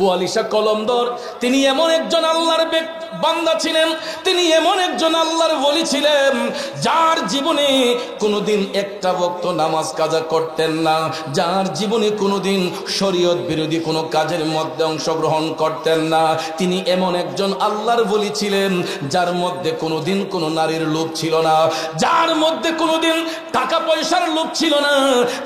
বুয়ালি শাহ কলমদর তিনি এমন একজন আল্লাহর বান্দা ছিলেন, তিনি এমন একজন আল্লাহর ওলি ছিলেন যার জীবনে কোনোদিন একটা ওয়াক্ত নামাজ কাজা করতেন না, যার জীবনে কোনোদিন শরীয়ত বিরোধী কোনো কাজের মধ্যে অংশগ্রহণ করতেন না। তিনি এমন একজন আল্লাহর ওলি ছিলেন যার মধ্যে কোনোদিন কোনো নারীর লোভ ছিল না, যার মধ্যে কোনোদিন টাকা পয়সার লোভ ছিল না।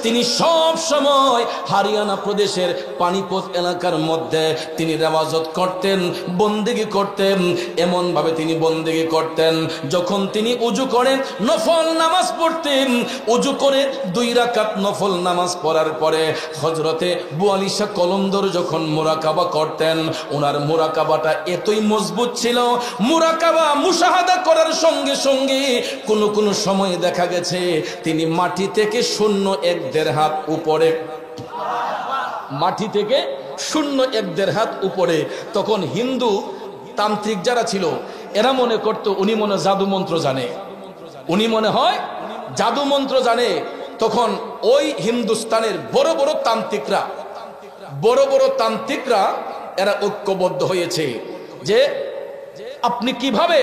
তিনি সব সময় হরিয়ানা প্রদেশের পানিপত এলাকার মধ্যে তিনি রেওয়াজত করতেন, বন্দেগী করতেন। এমন ভাবে তিনি বন্দেগী করতেন, যখন তিনি উজু করে নফল নামাজ পড়তেন, উজু করে 2 রাকাত নফল নামাজ পড়ার পরে হযরতে বুয়ালি শাহ কলমদর যখন মুরাকাবা করতেন, ওনার মুরাকাবাটা এতই মজবুত ছিল, মুরাকাবা মুশাহাদা করার সঙ্গে সঙ্গে কোনো কোনো সময় দেখা গেছে তিনি মাটি থেকে 0.1 হাত উপরে, মাটি থেকে 0.1 হাত উপরে। তখন হিন্দু তান্ত্রিক যারা ছিল এরা মনে করতো উনি মনে জাদু মন্ত্র জানে, উনি মনে হয় জাদু মন্ত্র জানে। তখন ওই হিন্দুস্তানের বড় বড় তান্ত্রিকরা এরা ঐক্যবদ্ধ হয়েছে যে আপনি কিভাবে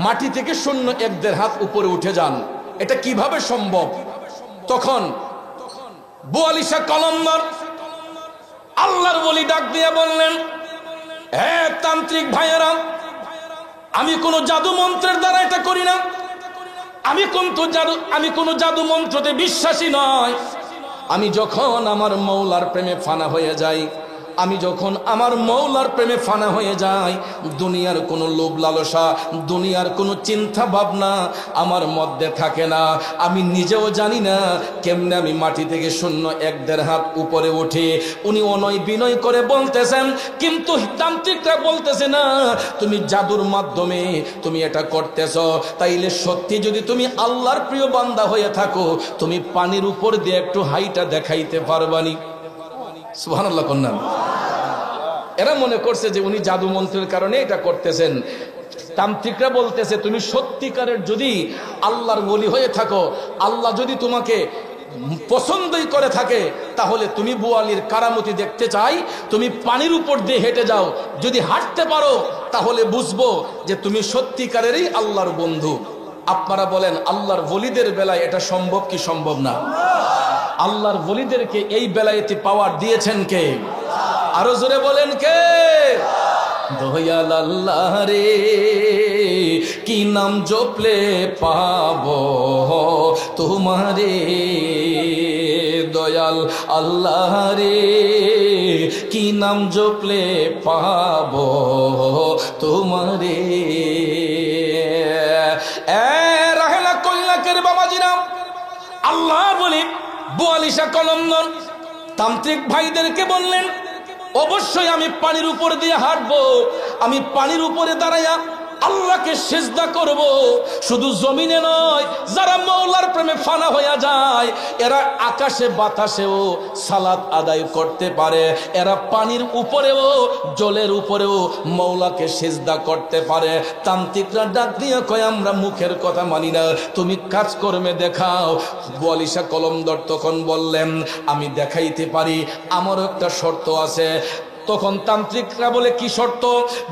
মাটি থেকে 0.1 হাত উপরে উঠে যান, এটা কিভাবে সম্ভব। তখন বুয়ালি শাহ কলমদর আল্লাহর ওলি ডাক দিয়ে বললেন, হে তান্ত্রিক ভাইয়েরা, আমি কোন জাদু মন্ত্রের দ্বারা এটা করি না, আমি কোন জাদু মন্ত্রতে বিশ্বাসী নয়। আমি যখন আমার মৌলার প্রেমে ফানা হয়ে যাই, আমি যখন আমার মৌলার প্রেমে ফানা হয়ে যাই, দুনিয়ার কোনো লোভ লালসা, দুনিয়ার কোনো চিন্তা ভাবনা আমার মধ্যে থাকে না। আমি নিজেও জানি না কেমনে আমি মাটি থেকে 0.1 হাত উপরে উঠি। উনি অনয় বিনয় করে বলতেছেন, কিন্তু তান্ত্রিকরা বলতেছে না তুমি জাদুর মাধ্যমে তুমি এটা করতেছ, তাইলে সত্যি যদি তুমি আল্লাহর প্রিয় বান্দা হয়ে থাকো, তুমি পানির উপর দিয়ে একটু হাইটা দেখাইতে পারবানি। সুবহানাল্লাহ কন্যান। এরা মনে করছে যে উনি জাদু মন্ত্রের কারণে এটা করতেছেন। তান্ত্রিকরা বলতেছে তুমি সত্যিকারের যদি আল্লাহর ওলি হয়ে থাকো, আল্লাহ যদি তোমাকে পছন্দই করে থাকে, তাহলে তুমি বুয়ালির কারামতি দেখতে চাই, তুমি পানির উপর দিয়ে হেঁটে যাও, যদি হাঁটতে পারো তাহলে বুঝবো যে তুমি সত্যিকারেরই আল্লাহর বন্ধু। আপনারা বলেন আল্লাহর ওলিদের বেলায় এটা সম্ভব কি সম্ভব না? আল্লাহর ওলিদেরকে এই বেলায়েতে পাওয়ার দিয়েছেন কে? আরো জোরে বলেন কে? দয়াল আল্লাহ রে, কি নাম জপলে পাবো তোমারে, দয়াল আল্লাহ রে, কি নাম জপলে পাবো তোমারে। রাহেলা কল্যাকের বাবাজিরা, আল্লাহ বলি বুয়ালি শাহ কলমদর তান্ত্রিক ভাইদেরকে বললেন, অবশ্যই আমি পানির উপর দিয়ে হাঁটবো, আমি পানির উপরে দাঁড়াইয়া আল্লাহকে সিজদা করব। শুধু জমিনে নয়, যারা মওলার প্রেমে ফানা হয়ে যায় এরা আকাশে বাতাসেও সালাত আদায় করতে পারে, এরা পানির উপরেও জলের উপরেও মওলাকে সিজদা করতে পারে। তান্ত্রিকরা ডাক দিয়ে কয় আমরা মুখের কথা মানি না, তুমি কাজকর্মে দেখাও। বুয়ালি শাহ কলমদর তখন বললেন আমি দেখাইতে পারি, আমারও একটা শর্ত আছে। তখন তান্ত্রিকরা বলে কি শর্ত?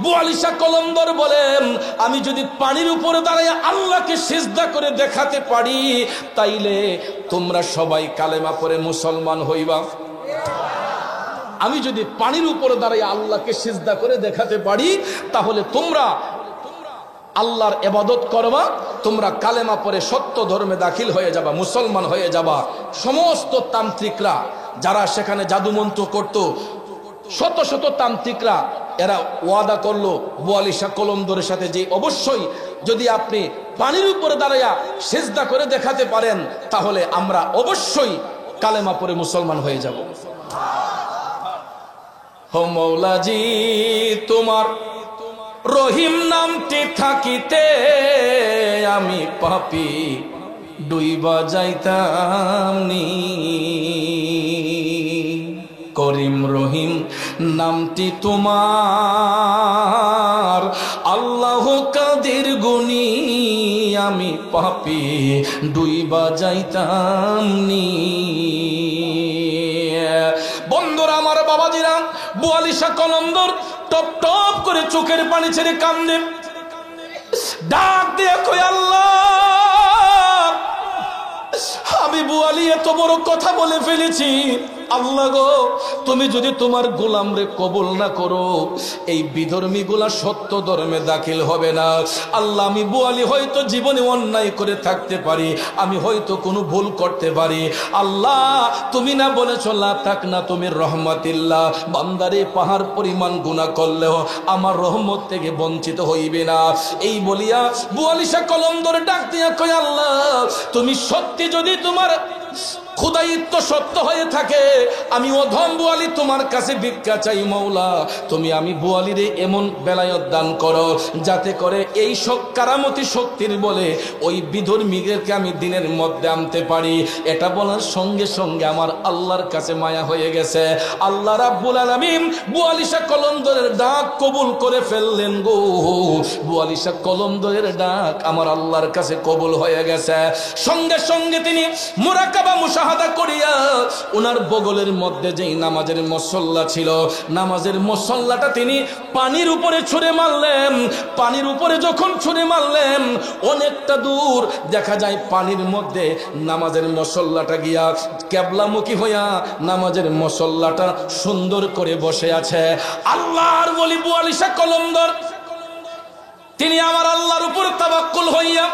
বুয়ালি শাহ কলমদর বলেন আমি যদি পানির উপরে দাঁড়িয়ে আল্লাহকে সিজদা করে দেখাতে পারি, তাইলে তোমরা সবাই কালেমা পড়ে মুসলমান হইবা। আমি যদি পানির উপরে দাঁড়িয়ে আল্লাহকে সিজদা করে দেখাতে পারি, তাহলে তোমরা আল্লাহর ইবাদত করবা, তোমরা কালেমা পড়ে সত্য ধর্মে দাখিল হয়ে যাবা, মুসলমান হয়ে যাবা। সমস্ত তান্ত্রিকরা যারা সেখানে জাদুমন্ত্র করত, শত শত তান্ত্রিকরা এরা ওয়াদা করলো বুয়ালি শাহ কলমদরের সাথে যে অবশ্যই যদি আপনি পানির উপরে দাঁড়াইয়া সিজদা করে দেখাতে পারেন, তাহলে আমরা অবশ্যই কালেমা পড়ে মুসলমান হয়ে যাব। হো মৌলাজি তোমার রহিম নামটি থাকিতে আমি পাপী ডুইবা যাইতাম নি, করিম রহিম নামটি তোমার আল্লাহ কাদের গুণী আমি পাপী ডুইবা যাইতাম নি। বন্ধুরা আমার, বাবাজিরা, বুয়ালিশা কলন্দর টপ টপ করে চোখের পানি ছেড়ে কান্দে, ডাক দিয়ে কই আল্লাহ, আমি বুয়ালি এত বড় কথা বলে ফেলেছি, আল্লাহ গো তুমি যদি তোমার গোলামরে কবুল না করো, এই বিধর্মী গুলা সত্য ধর্মে দাখিল হবে না। আল্লাহ আমি বুয়ালি হয়তো জীবনে অন্যায় করে থাকতে পারি, আমি হয়তো কোনো ভুল করতে পারি, আল্লাহ তুমি না বলেছ লা তাকনা তুমি রহমাতিল্লাহ, বান্দারে পাহাড় পরিমাণ গুনাহ করলেও আমার রহমত থেকে বঞ্চিত হইবে না। এই বলিয়া বুয়ালিশা কলন্দর ডাক দিয়া কয় আল্লাহ তুমি সত্যি যদি তোমার খুদায়িত্ব সত্য হয়ে থাকে, আমি অধম বুয়ালি তোমার কাছে ভিক্ষা চাই মওলা, তুমি আমি বুয়ালিরে এমন বেলায়ত দান করো যাতে করে এই কারামতি শক্তির বলে ওই বিধর্মীদেরকে আমি দিনের মধ্যে আনতে পারি। এটা বলার সঙ্গে সঙ্গে আমার আল্লাহর কাছে মায়া হয়ে গেছে। আল্লাহ রাব্বুল আলামিন বুয়ালিশা কলন্দরের ডাক কবুল করে ফেললেন গো। বুয়ালিশা কলন্দরের ডাক আমার আল্লাহর কাছে কবুল হয়ে গেছে। সঙ্গে সঙ্গে তিনি মুরাকাবা মুশাহাদা করিয়া ওনার বগলের মধ্যে যেই নামাজের মুসল্লা ছিল, নামাজের মুসল্লাটা তিনি পানির উপরে ছুঁড়ে মারলেন। পানির উপরে যখন ছুঁড়ে মারলেন অনেকটা দূর দেখা যায় পানির মধ্যে নামাজের মুসল্লাটা গিয়া কেবলামুখী হইয়া নামাজের মুসল্লাটা সুন্দর করে বসে আছে। আল্লাহর ওলি বুয়ালিশা কলন্দর তিনি আমার আল্লাহর উপর তাওয়াক্কুল হইয়া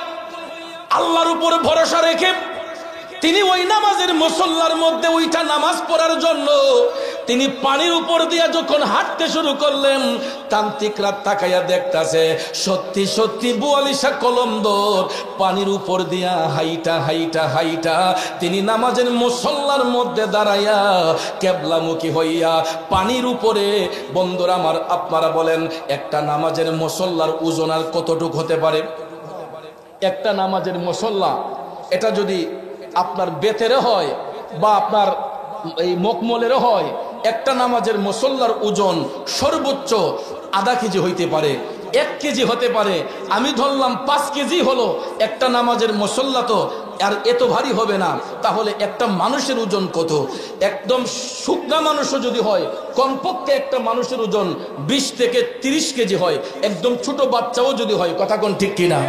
আল্লাহর উপর ভরসা রেখে তিনি ওই নামাজের মুসল্লার মধ্যে ওইটা নামাজ পড়ার জন্য তিনি পানির উপর দিয়া যখন হাঁটতে শুরু করলেন, তান্ত্রিকরা তাকাইয়া দেখতাছে সত্যি সত্যি বুয়ালিশা কলন্দর পানির উপর দিয়া হাইটা হাইটা হাইটা তিনি নামাজের মুসল্লার মধ্যে দাঁড়াইয়া কেবলামুখী হইয়া পানির উপরে। বন্ধুরা আমার, আপনারা বলেন একটা নামাজের মুসল্লার ওজন আর কতটুক হতে পারে? একটা নামাজের মুসল্লা এটা যদি আপনার বেতের হয় বা আপনার এই মকমলের হয়, একটা নামাজের মুসল্লার ওজন সর্বোচ্চ আধা কেজি হইতে পারে, 1 কেজি হতে পারে। আমি ধরলাম 5 কেজি হলো একটা নামাজের মুসল্লা, তো আর এত ভারী হবে না। তাহলে একটা মানুষের ওজন কত? একদম শুকনা মানুষও যদি হয় কমপক্ষে একটা মানুষের ওজন 20 থেকে 30 কেজি হয়। একদম ছোট বাচ্চাও যদি হয়, কথা কোন ঠিক কিনা?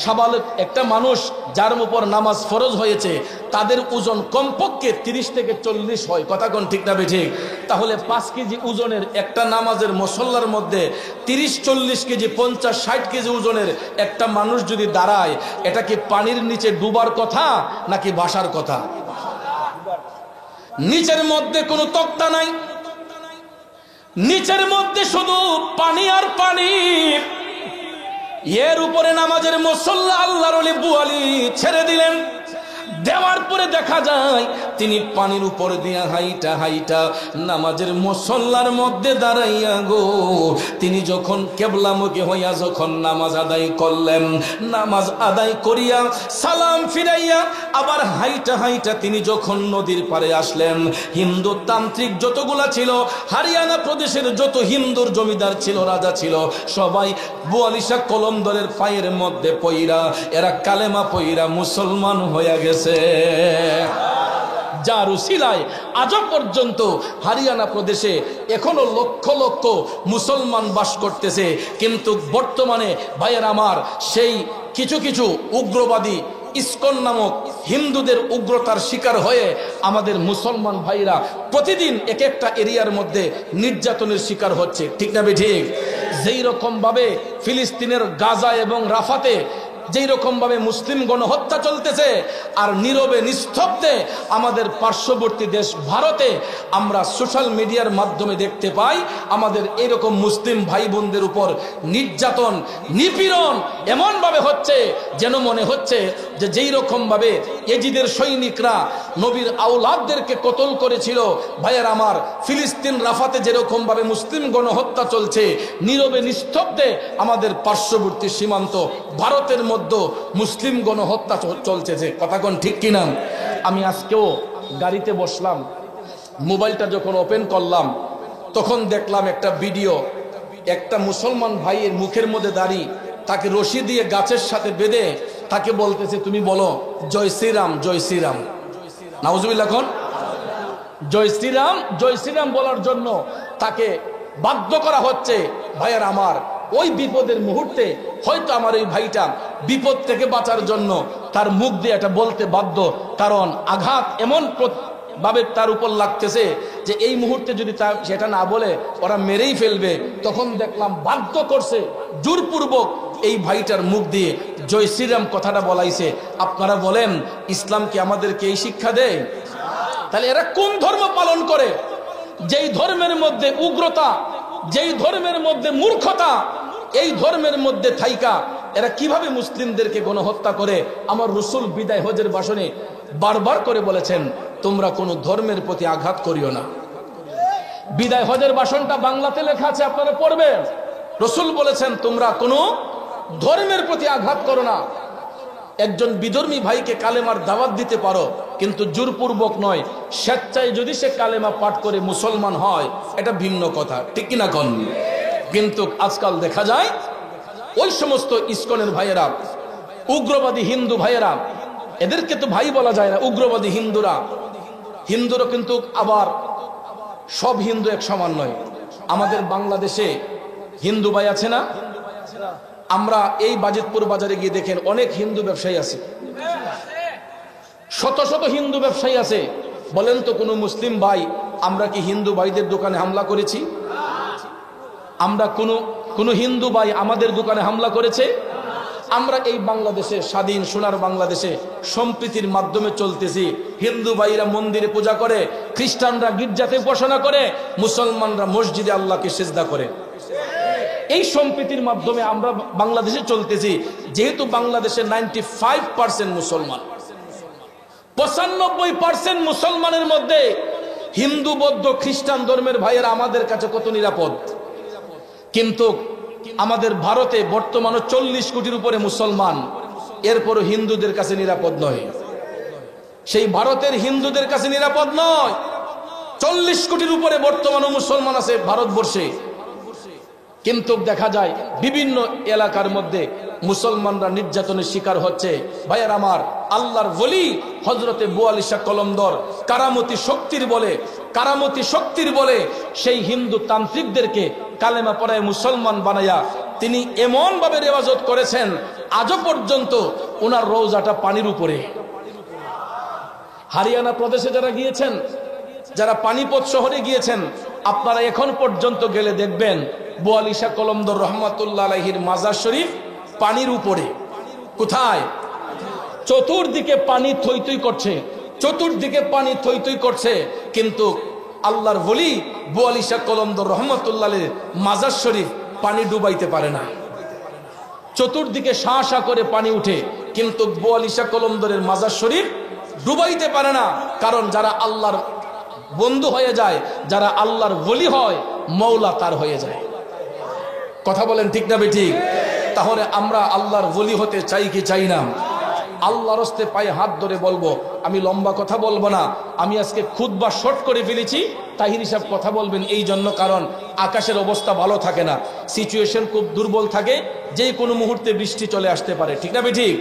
সাবালক একটা মানুষ যার উপর নামাজ ফরজ হয়েছে তাদের ওজন কমপক্ষে 30 থেকে 40 হয়, কথা কোন ঠিক না বেঠিক? তাহলে 5 কেজি ওজনের একটা নামাজের মুসল্লার মধ্যে 30-40 কেজি 50-60 কেজি ওজনের একটা মানুষ যদি দাঁড়ায়, এটা কি পানির নিচে ডুবার কথা নাকি ভাসার কথা? নিচের মধ্যে কোনো তক্তা নাই, নিচের মধ্যে শুধু পানি আর পানি। এর উপরে নামাজের মুসল্লা আল্লাহর ওলি বুয়ালি ছেড়ে দিলেন। দেওয়ার পরে দেখা যায় তিনি পানির উপর দিয়া হাইটা হাইটা নামাজের মুসল্লার মধ্যে দাঁড়াইয়া গো তিনি যখন কেবলামুখী হইয়া যখন নামাজ আদায় করলেন, নামাজ আদায় করিয়া সালাম ফিরাইয়া আবার হাইটা হাইটা তিনি যখন নদীর পারে আসলেন, হিন্দু তান্ত্রিক যতগুলা ছিল, হরিয়ানা প্রদেশের যত হিন্দুর জমিদার ছিল, রাজা ছিল, সবাই বুয়ালিশা কলন্দরের পায়ের মধ্যে পইরা এরা কালেমা পইরা মুসলমান হইয়া গেছে। যার উসিলায় আজও পর্যন্ত হরিয়ানা প্রদেশে এখনো লক্ষ লক্ষ মুসলমান বাস করতেছে। কিন্তু বর্তমানে ভাইয়ের আমার সেই কিছু কিছু উগ্রবাদী ইসকন নামক হিন্দুদের উগ্রতার শিকার হয়ে আমাদের মুসলমান ভাইরা প্রতিদিন এক একটা এরিয়ার মধ্যে নির্যাতনের শিকার হচ্ছে, ঠিক না ঠিক? যেই রকম ভাবে ফিলিস্তিনের গাজা এবং রাফাতে যেই রকম ভাবে মুসলিম গণহত্যা চলতেছে, আর নীরবে নিস্তব্ধে আমাদের পার্শ্ববর্তী দেশ ভারতে আমরা সোশ্যাল মিডিয়ার মাধ্যমে দেখতে পাই আমাদের এইরকম মুসলিম ভাই বোনদের উপর নির্যাতন নিপীড়ন এমন ভাবে হচ্ছে যেন মনে হচ্ছে যে যেই রকম ভাবে এজিদের সৈনিকরা নবীর আওলাদদেরকে কতল করেছিল, ভাইয়ের আমার ফিলিস্তিন রাফাতে যেরকম ভাবে মুসলিম গণহত্যা চলছে, নীরবে নিস্তব্ধে আমাদের পার্শ্ববর্তী সীমান্ত ভারতের মধ্যে মুসলিম গণহত্যা চলছে, কথা কোন ঠিক কিনা? আমি আজকেও গাড়িতে বসলাম, মোবাইলটা যখন ওপেন করলাম তখন দেখলাম একটা ভিডিও, একটা মুসলমান ভাইয়ের মুখের মধ্যে দাড়ি, তাকে রশি দিয়ে গাছের সাথে বেঁধে তাকে বলতেছে তুমি বলো জয় শ্রীরাম জয় শ্রীরাম। নাউজুবিল্লাহ, এখন জয় শ্রীরাম বলার জন্য তাকে বাধ্য করা হচ্ছে। ভাইয়ার আমার, ওই বিপদের মুহূর্তে হয়তো আমার এই ভাইটা বিপদ থেকে বাঁচার জন্য তার মুখ দিয়ে এটা বলতে বাধ্য, কারণ আঘাত এমন ভাবে তার উপর লাগতেছে যে এই মুহূর্তে যদি সেটা না বলে ওরা মেরেই ফেলবে। তখন দেখলাম বাধ্য করছে জোরপূর্বক এই ভাইটার মুখ দিয়ে জয় শ্রীরাম কথাটা বলাইছে। আপনারা বলেন, ইসলাম কি আমাদেরকে এই শিক্ষা দেয়? তাহলে এরা কোন ধর্ম পালন করে? যেই ধর্মের মধ্যে উগ্রতা, যেই ধর্মের মধ্যে মূর্খতা, এই ধর্মের মধ্যে থাইকা এরা কিভাবে মুসলিমদেরকে গণহত্যা করে? আমার রাসূল বিদায় হজের ভাষণে বারবার করে বলেছেন, তোমরা কোন ধর্মের প্রতি আঘাত করিও না। বিদায় হজের ভাষণটা বাংলাতে লেখা আছে, আপনারা পড়বেন। রাসূল বলেছেন, তোমরা কোনো ধর্মের প্রতি আঘাত করো না। একজন বিধর্মী ভাইকে কালেমার দাওয়াত দিতে পারো, কিন্তু জোরপূর্বক নয়। স্বেচ্ছায় যদি সে কালেমা পাঠ করে মুসলমান হয়, এটা ভিন্ন কথা, ঠিক কিনা কোন? কিন্তু আজকাল দেখা যায় ওই সমস্ত ইসকনের ভাইয়েরা, উগ্রবাদী হিন্দু ভাইয়েরা, এদেরকে তো ভাই বলা যায় না, উগ্রবাদী হিন্দুরা কিন্তু আবার সব হিন্দু এক সমান নয়। আমাদের বাংলাদেশে হিন্দু ভাই আছে না? আমরা এই বাজিতপুর বাজারে গিয়ে দেখেন অনেক হিন্দু ব্যবসায়ী আছে, শত শত হিন্দু ব্যবসায়ী আছে। বলেন তো কোন মুসলিম ভাই আমরা কি হিন্দু ভাইদের দোকানে হামলা করেছি? আমরা কোন হিন্দু ভাই আমাদের দোকানে হামলা করেছে? আমরা এই বাংলাদেশে, স্বাধীন সোনার বাংলাদেশে সম্প্রীতির মাধ্যমে চলতেছি। হিন্দু ভাইরা মন্দিরে পূজা করে, খ্রিস্টানরা গির্জাতে উপাসনা করে, মুসলমানরা মসজিদে আল্লাহকে সিজদা করে। এই সম্প্রীতির মাধ্যমে আমরা বাংলাদেশে চলতেছি। যেহেতু বাংলাদেশে 95% মুসলমান, 95% মুসলমানের মধ্যে হিন্দু, বৌদ্ধ, খ্রিস্টান ধর্মের ভাইয়েরা আমাদের কাছে কত নিরাপদ। কিন্তু আমাদের ভারতে বর্তমানে 40 কোটির উপরে মুসলমান, এরপরও হিন্দুদের কাছে নিরাপদ নয়। সেই ভারতের হিন্দুদের কাছে নিরাপদ নয়। 40 কোটির উপরে বর্তমানে মুসলমান আছে ভারতবর্ষে, কিন্তু দেখা যায় বিভিন্ন এলাকার মধ্যে মুসলমানরা নির্যাতনের শিকার হচ্ছে। ভাইয়ার আমার, আল্লাহর ওলি হযরতে বুয়ালি শাহ কলমদর কারামতি শক্তির বলে সেই হিন্দু তান্ত্রিকদেরকে কালেমা পড়ায় মুসলমান বানায়া তিনি এমন ভাবে রেওয়াজত করেছেন, আজও পর্যন্ত ওনার রওজাটা পানির উপরে। হরিয়ানা প্রদেশে যারা গিয়েছেন, যারা পানিপত শহরে গিয়েছেন, আপনারা এখন পর্যন্ত গেলে দেখবেন বুয়ালি শাহ কলমদর রহমাতুল্লাহ আলাইহির মাজার শরীফ পানির উপরে। কোথায়? চতুর্দিকে পানি থই থই করছে, চতুর্দিকে পানি থই থই করছে, কিন্তু আল্লাহর ওলি বুয়ালি শাহ কলমদর রহমাতুল্লাহ আলাইহির মাজার শরীফ পানি ডুবাইতে পারে না। চতুর্দিকে শাঁ শাঁ করে পানি উঠে, কিন্তু বুয়ালি শাহ কলমদরের মাজার শরীফ ডুবাইতে পারে না। কারণ যারা আল্লাহর বন্ধু হয়ে যায়, যারা আল্লাহর ওলি হয়, মওলা তার হয়ে যায়। কথা বলেন ঠিক না বেঠিক? তাহলে আমরা আল্লাহর ওলি হতে চাই কি চাই না? আল্লাহর হস্তে পায়ে হাত ধরে বলবো, আমি লম্বা কথা বলবো না। আমি আজকে খুতবা শর্ট করে ফেলেছি, তাহির হিসাব কথা বলবেন এই জন্য, কারণ আকাশের অবস্থা ভালো থাকে না, সিচুয়েশন খুব দুর্বল থাকে, যে কোনো মুহূর্তে বৃষ্টি চলে আসতে পারে, ঠিক না বেঠিক?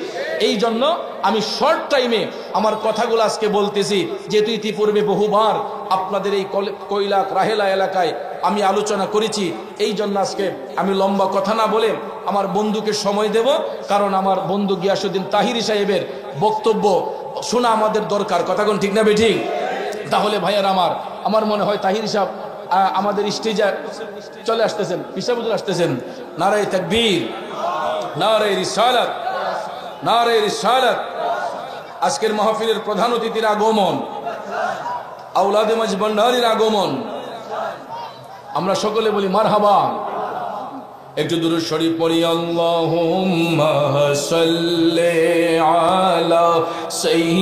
এই জন্য আমি শর্ট টাইমে আমার কথাগুলো আজকে বলতেছি। যেহেতু ইতিপূর্বে বহুবার আপনাদের এই কৈলাক রাহেলা এলাকায় আমি আলোচনা করেছি, এই জন্য আজকে আমি লম্বা কথা না বলে আমার বন্ধুকে সময় দেব, কারণ আমার বন্ধু গিয়াসউদ্দিন তাহিরি সাহেবের বক্তব্য শোনা আমাদের দরকার। কথা কোন ঠিক না বেঠিক? তাহলে ভাইয়ার আমার মনে হয় তাহিরি সাহেব আমাদের স্টেজে চলে আসতেছেন, পিসাব হুজুর আসতেছেন। নারায়ে তাকবীর, নারায়ে রিসালাত, নারায়ে রিসালাত। আজকের মাহফিলের প্রধান অতিথির আগমন, আওলাদে মাঝভান্ডারীর আগমন, আমরা সকলে বলি মারহাবা। একটু দুরূদ শরীফ পড়ি। আল্লাহুম্মা সাল্লি আলা সাইয়্যিদিনা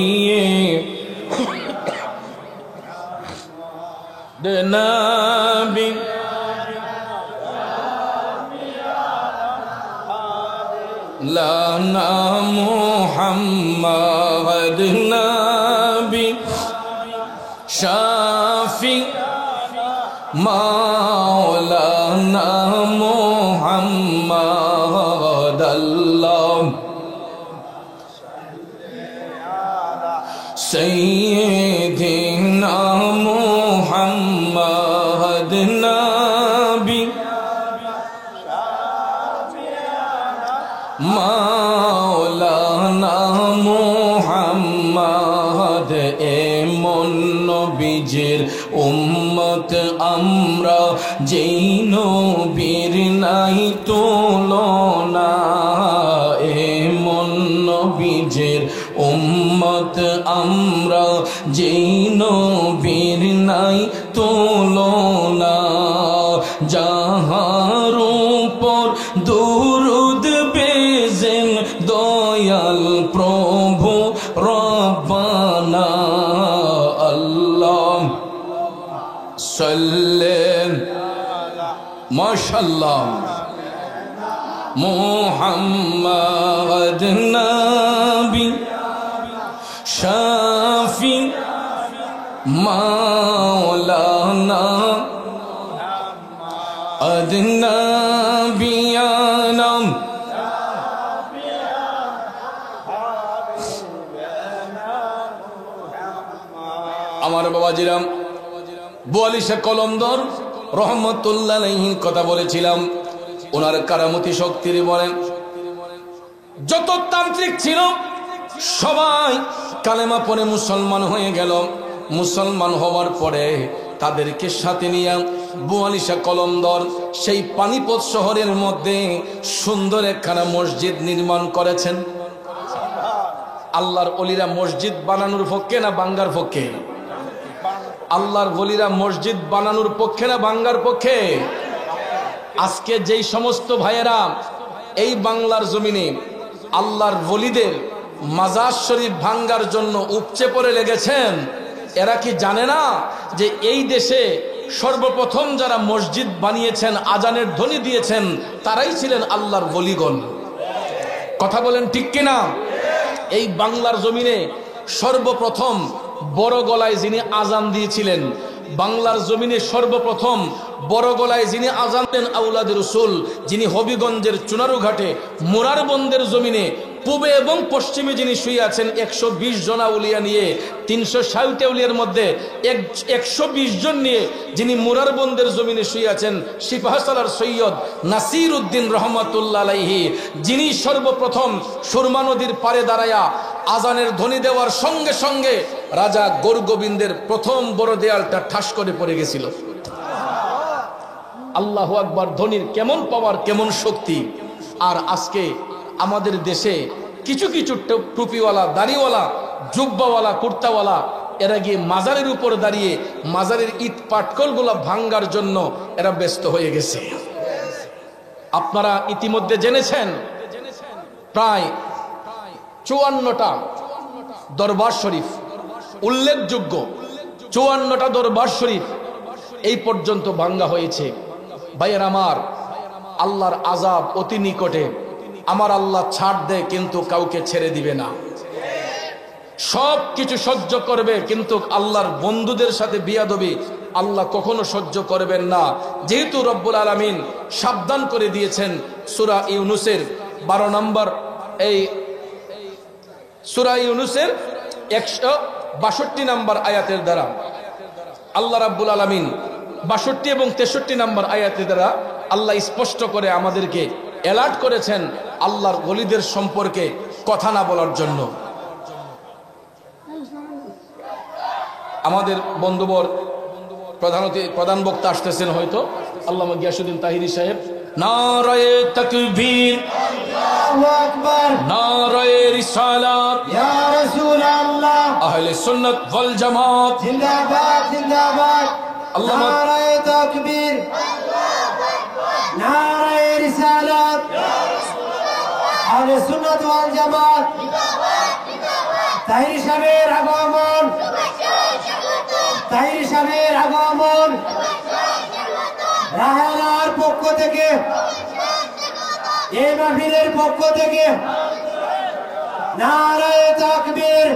লানা মুহাম্মাদ নবী শাফি মাওলানা মুহাম্মাদ আল্লাহ সাইয়্যিদিনা মুহাম্মাদ মাওলানা মুহাম্মদ এমন নবীজির উম্মত আমরা, যেই নবীর নাই তুলনা। এমন নবীজির উম্মত আমরা, যেই নবীর নাই তুলনা। যাহার উপর দুরুদ বেজেন দয়াল প্রভু রব্বানা। আল্লাহ সাল্লেন মাশাআল্লাহ মুহাম্মদ নবী শাফি মাওলানা আদনাবিয়ানাম। আমার বাবাজিরাম, বোয়ালিশা কলমদর রহমতুল্লাহ আলাইহির কথা বলেছিলাম। ওনার কারামতি শক্তির বলেন, যত তান্ত্রিক ছিল সবাই কালেমা পড়ে মুসলমান হয়ে গেল। মুসলমান হওয়ার পরে তাদেরকে সাথে নিয়ে বোয়ালিশা কলমদর সেই পানিপত শহরের মধ্যে সুন্দর একখানা মসজিদ নির্মাণ করেছেন। আল্লাহর ওলিরা মসজিদ বানানোর পক্ষে না বাঙ্গার পক্ষে? আল্লাহর ওলিরা মসজিদ বানানোর পক্ষে না বাঙ্গার পক্ষে? আজকে যেই সমস্ত ভাইয়েরা এই বাংলার জমিনে আল্লাহর ওলিদের মাজার শরীফ ভাঙ্গার জন্য উপচে পড়ে লেগেছেন, এরা কি জানে না যে এই দেশে সর্বপ্রথম যারা মসজিদ বানিয়েছেন, আজানের ধ্বনি দিয়েছেন, তারাই ছিলেন আল্লাহর ওলিগণ? কথা বলেন ঠিক কিনা? এই বাংলার জমিনে সর্বপ্রথম বড় গলায় যিনি আজান দিয়েছিলেন, বাংলার জমিনে সর্বপ্রথম বড় গলায় যিনি আজান দেন আউলাদে রসুল, যিনি হবিগঞ্জের চুনারুঘাটে মুরারবন্দের জমিনে পূবে এবং পশ্চিমে যিনি শুয়ে আছেন 120 জন আউলিয়া নিয়ে, 360 আউলিয়ার মধ্যে 120 জন নিয়ে যিনি মুরারবন্দের জমিনে শুয়ে আছেন, সিপাহসালার সৈয়দ নাসির উদ্দিন রহমাতুল্লাহ আলাইহি, যিনি সর্বপ্রথম সুরমা নদীর পারে দাঁড়ায়া আজানের ধ্বনি দেওয়ার সঙ্গে সঙ্গে রাজা গৌরগোবিন্দের প্রথম বড় দেয়ালটা ঠাস করে পড়ে গেছিল। আল্লাহু আকবার! ধ্বনির কেমন পাওয়ার, কেমন শক্তি! আর আজকে আমাদের দেশে কিছু কিছু টুপিওয়ালা, দাড়িওয়ালা, জুব্বাওয়ালা, কুর্তাওয়ালা এরা গিয়ে মাজারের উপর দাঁড়িয়ে মাজারের ইট পাটকলগুলো ভাঙ্গার জন্য এরা ব্যস্ত হয়ে গেছে। আপনারা ইতিমধ্যে জেনেছেন প্রায় 54টা দরবার শরীফ, উল্লেখযোগ্য 54টা দরবার শরীফ এই পর্যন্ত ভাঙ্গা হয়েছে। ভাইয়ের আমার, আল্লাহর আযাব অতি নিকটে। আমার আল্লাহ ছাড় দেয় কিন্তু কাউকে ছেড়ে দিবে না। সব কিছু সহ্য করবে কিন্তু আল্লাহর বন্ধুদের সাথে বিয়াদবি আল্লাহ কখনো সহ্য করবেন না। যেহেতু রব্বুল আলামিন সাবধান করে দিয়েছেন সূরা ইউনূসের 12 নম্বর, এই সূরা ইউনূসের 162 নম্বর আয়াতের দ্বারা আল্লাহ রাব্বুল আলামিন 62 এবং 63 নম্বর আয়াতের দ্বারা আল্লাহ স্পষ্ট করে আমাদেরকে অ্যালার্ট করেছেন আল্লাহর ওলিদের সম্পর্কে কথা না বলার জন্য। আমাদের বন্ধুবর প্রধান বক্তা আসতেছেন হয়তো, আল্লামা গিয়াসউদ্দিন তাহিরি সাহেব। নারায়ে তাকবীর, আল্লাহু আকবার, নারায়ে রিসালাত, ইয়া রাসূলুল্লাহ, আহলে সুন্নাত ওয়াল জামাত জিন্দাবাদ জিন্দাবাদ। আল্লামা নারায়ে তাকবীর, আল্লাহু আকবার, নারায়ে রিসালাত, ইয়া রাসূলুল্লাহ, আহলে সুন্নাত ওয়াল জামাত জিন্দাবাদ জিন্দাবাদ। তাহিরি সাহেবের আগমন, তাহিরি সাহেবের আগমন রাহানার পক্ষ থেকে, এই মাহফিলের পক্ষ থেকে নারায়ে তাকবীর।